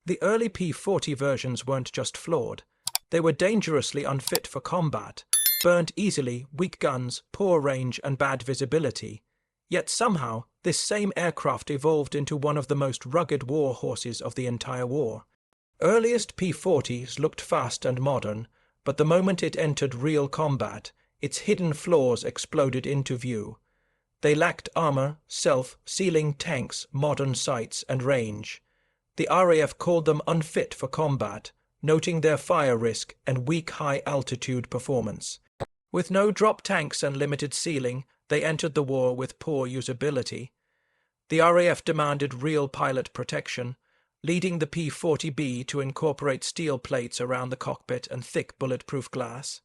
The early P-40 versions weren't just flawed, they were dangerously unfit for combat, burnt easily, weak guns, poor range, and bad visibility. Yet somehow, this same aircraft evolved into one of the most rugged war horses of the entire war. Earliest P-40s looked fast and modern, but the moment it entered real combat, its hidden flaws exploded into view. They lacked armor, self-sealing tanks, modern sights, and range. The RAF called them unfit for combat, noting their fire risk and weak high-altitude performance. With no drop tanks and limited sealing, they entered the war with poor usability. The RAF demanded real pilot protection, leading the P-40B to incorporate steel plates around the cockpit and thick bulletproof glass.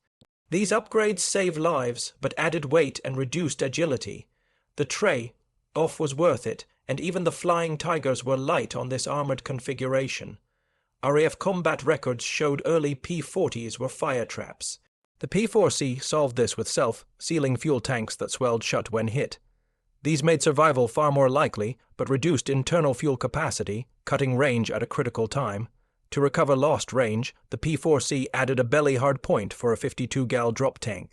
These upgrades saved lives, but added weight and reduced agility. The trade-off was worth it, and even the Flying Tigers were light on this armored configuration. RAF combat records showed early P-40s were fire traps. The P-4C solved this with self-sealing fuel tanks that swelled shut when hit. These made survival far more likely, but reduced internal fuel capacity, cutting range at a critical time. To recover lost range, the P-4C added a belly-hard point for a 52-gal drop tank.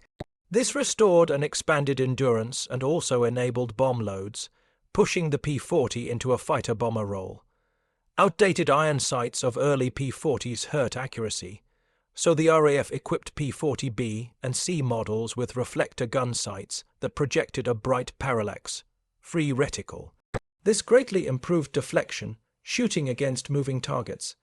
This restored and expanded endurance and also enabled bomb loads, pushing the P-40 into a fighter-bomber role. Outdated iron sights of early P-40s hurt accuracy, so the RAF equipped P-40B and C models with reflector gun sights that projected a bright parallax, free reticle. This greatly improved deflection, shooting against moving targets.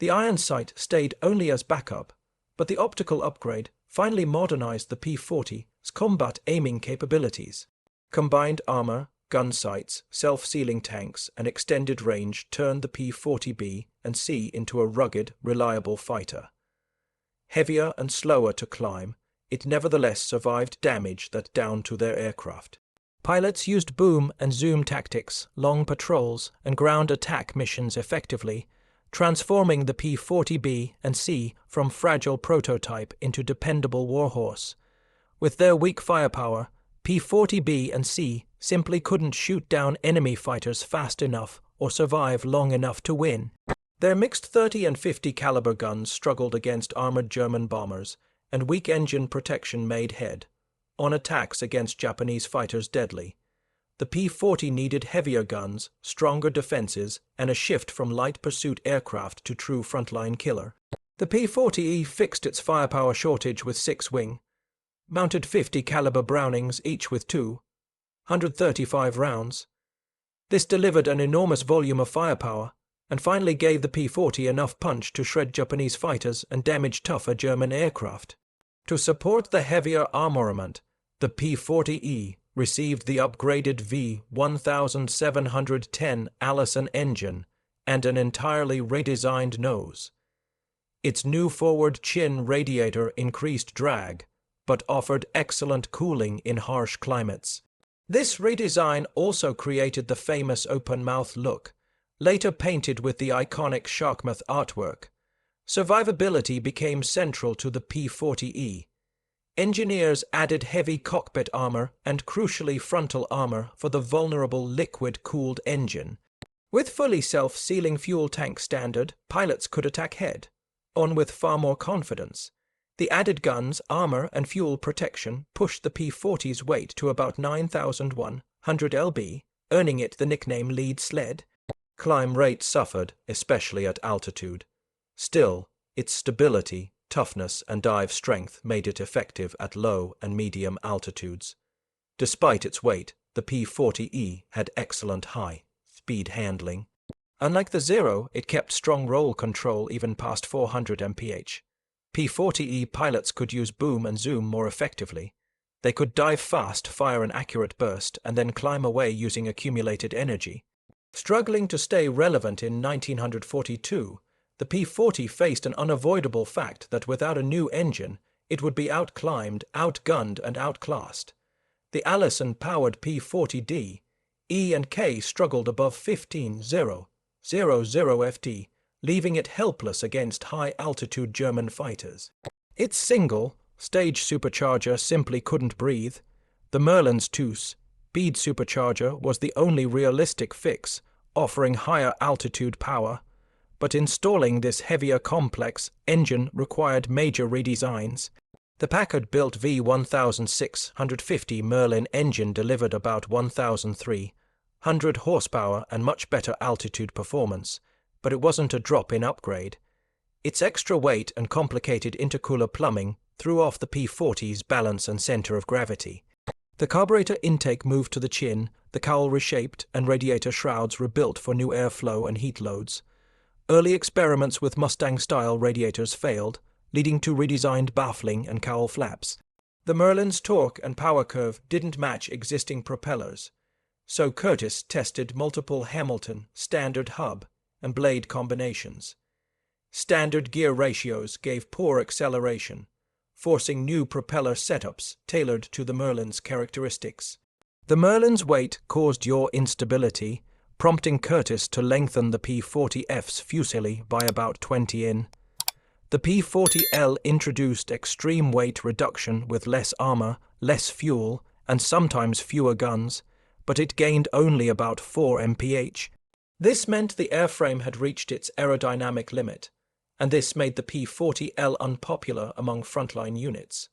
The iron sight stayed only as backup, but the optical upgrade finally modernized the P-40's combat aiming capabilities. Combined armor, gun sights, self-sealing tanks, and extended range turned the P-40B and C into a rugged, reliable fighter. Heavier and slower to climb, it nevertheless survived damage that downed to their aircraft. Pilots used boom and zoom tactics, long patrols, and ground attack missions effectively, transforming the P-40B and C from fragile prototype into dependable warhorse. With their weak firepower, P-40B and C simply couldn't shoot down enemy fighters fast enough or survive long enough to win. Their mixed 30 and 50 caliber guns struggled against armored German bombers, and weak engine protection made head on attacks against Japanese fighters deadly. The P-40 needed heavier guns, stronger defenses, and a shift from light pursuit aircraft to true frontline killer. The P-40E fixed its firepower shortage with 6 wing, mounted 50 caliber Brownings, each with 235 rounds. This delivered an enormous volume of firepower, and finally gave the P-40 enough punch to shred Japanese fighters and damage tougher German aircraft. To support the heavier armament, the P-40E received the upgraded V1710 Allison engine and an entirely redesigned nose. Its new forward chin radiator increased drag, but offered excellent cooling in harsh climates. This redesign also created the famous open-mouth look, later painted with the iconic sharkmouth artwork. Survivability became central to the P-40E. Engineers added heavy cockpit armor and crucially frontal armor for the vulnerable liquid-cooled engine. With fully self-sealing fuel tank standard, pilots could attack head-on with far more confidence. The added guns, armor, and fuel protection pushed the P-40's weight to about 9,100 lb, earning it the nickname lead sled. Climb rate suffered, especially at altitude. Still, its stability, toughness, and dive strength made it effective at low and medium altitudes. Despite its weight, the P-40E had excellent high-speed handling. Unlike the Zero, it kept strong roll control even past 400 mph. P-40E pilots could use boom and zoom more effectively. They could dive fast, fire an accurate burst, and then climb away using accumulated energy. Struggling to stay relevant in 1942, the P-40 faced an unavoidable fact that without a new engine, it would be outclimbed, outgunned, and outclassed. The Allison-powered P-40D, E and K struggled above 15,000 FT, leaving it helpless against high-altitude German fighters. Its single-stage supercharger simply couldn't breathe. The Merlin's two-speed supercharger was the only realistic fix, offering higher altitude power, but installing this heavier complex engine required major redesigns. The Packard-built V1650 Merlin engine delivered about 1,300 horsepower and much better altitude performance, but it wasn't a drop-in upgrade. Its extra weight and complicated intercooler plumbing threw off the P-40's balance and center of gravity. The carburetor intake moved to the chin, the cowl reshaped, and radiator shrouds rebuilt for new airflow and heat loads. Early experiments with Mustang-style radiators failed, leading to redesigned baffling and cowl flaps. The Merlin's torque and power curve didn't match existing propellers, so Curtiss tested multiple Hamilton, standard hub, and blade combinations. Standard gear ratios gave poor acceleration, forcing new propeller setups tailored to the Merlin's characteristics. The Merlin's weight caused yaw instability, prompting Curtiss to lengthen the P-40F's fuselage by about 20 in. The P-40L introduced extreme weight reduction with less armor, less fuel, and sometimes fewer guns, but it gained only about 4 mph. This meant the airframe had reached its aerodynamic limit, and this made the P-40L unpopular among frontline units.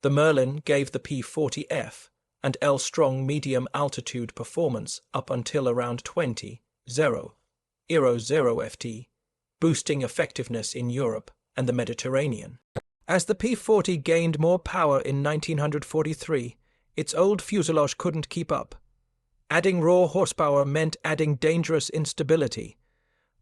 The Merlin gave the P-40F and L strong medium altitude performance up until around 20,000 ft, boosting effectiveness in Europe and the Mediterranean. As the P-40 gained more power in 1943, its old fuselage couldn't keep up. Adding raw horsepower meant adding dangerous instability.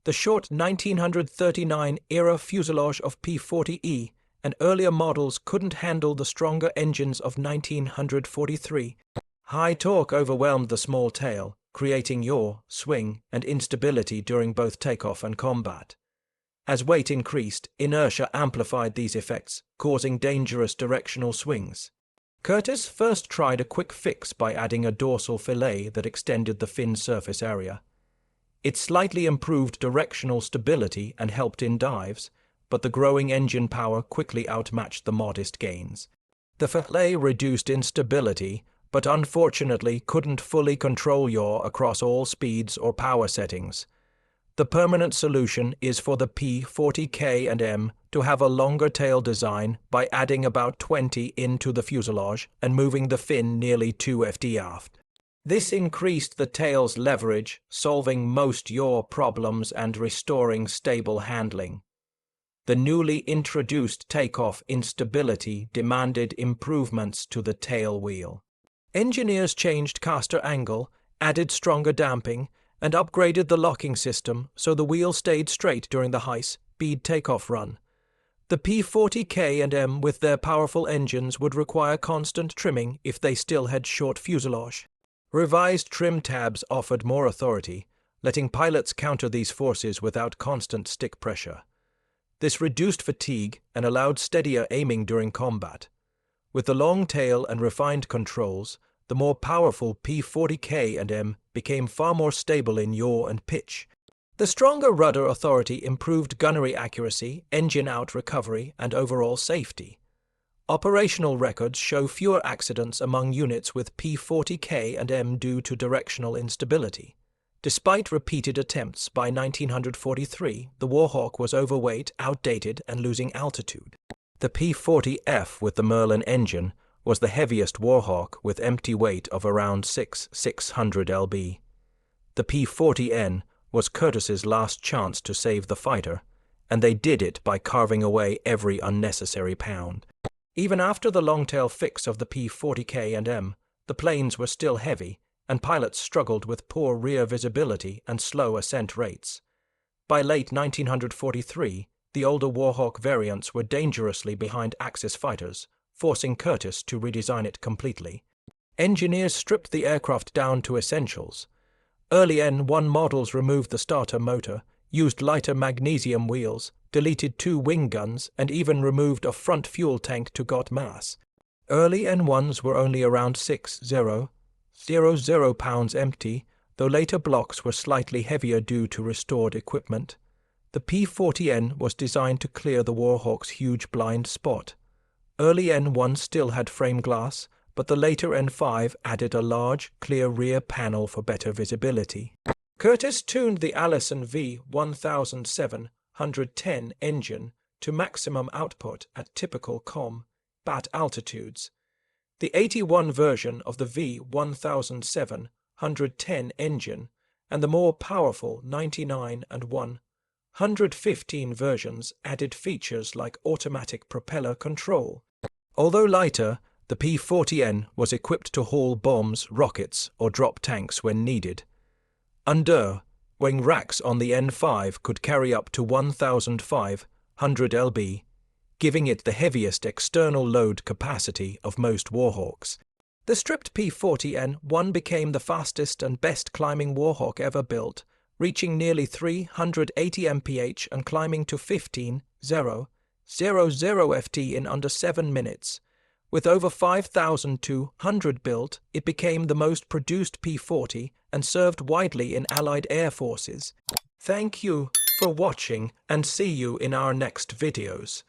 The short 1939-era fuselage of P-40E and earlier models couldn't handle the stronger engines of 1943. High torque overwhelmed the small tail, creating yaw, swing, and instability during both takeoff and combat. As weight increased, inertia amplified these effects, causing dangerous directional swings. Curtiss first tried a quick fix by adding a dorsal fillet that extended the fin surface area. It slightly improved directional stability and helped in dives, but the growing engine power quickly outmatched the modest gains. The fillet reduced instability, but unfortunately couldn't fully control yaw across all speeds or power settings. The permanent solution is for the P-40K&M to have a longer tail design by adding about 20 into the fuselage and moving the fin nearly 2 ft aft. This increased the tail's leverage, solving most yaw problems and restoring stable handling. The newly introduced takeoff instability demanded improvements to the tail wheel. Engineers changed caster angle, added stronger damping, and upgraded the locking system so the wheel stayed straight during the high-speed takeoff run. The P-40K&M with their powerful engines would require constant trimming if they still had short fuselage. Revised trim tabs offered more authority, letting pilots counter these forces without constant stick pressure. This reduced fatigue and allowed steadier aiming during combat. With the long tail and refined controls, the more powerful P-40K&M became far more stable in yaw and pitch. The stronger rudder authority improved gunnery accuracy, engine-out recovery, and overall safety. Operational records show fewer accidents among units with P-40K&M due to directional instability. Despite repeated attempts, by 1943, the Warhawk was overweight, outdated, and losing altitude. The P-40F with the Merlin engine was the heaviest Warhawk with empty weight of around 600 lb. The P-40N was Curtiss's last chance to save the fighter, and they did it by carving away every unnecessary pound. Even after the long-tail fix of the P-40K&M, the planes were still heavy, and pilots struggled with poor rear visibility and slow ascent rates. By late 1943, the older Warhawk variants were dangerously behind Axis fighters, forcing Curtiss to redesign it completely. Engineers stripped the aircraft down to essentials. Early N1 models removed the starter motor, used lighter magnesium wheels, deleted 2 wing guns, and even removed a front fuel tank to got mass. Early N1s were only around 6,000 pounds empty, though later blocks were slightly heavier due to restored equipment. The P-40N was designed to clear the Warhawk's huge blind spot. Early N1 still had frame glass, but the later N5 added a large, clear rear panel for better visibility. Curtiss tuned the Allison V-1710 engine to maximum output at typical combat altitudes. The 81 version of the V-1710 engine and the more powerful 99 and 115 versions added features like automatic propeller control. Although lighter, the P-40N was equipped to haul bombs, rockets, or drop tanks when needed. Wing racks on the N5 could carry up to 1,500 lb, giving it the heaviest external load capacity of most Warhawks. The stripped P-40N-1 became the fastest and best climbing Warhawk ever built, reaching nearly 380 mph and climbing to 15,000 ft in under 7 minutes. With over 5,200 built, it became the most produced P-40 and served widely in Allied air forces. Thank you for watching and see you in our next videos.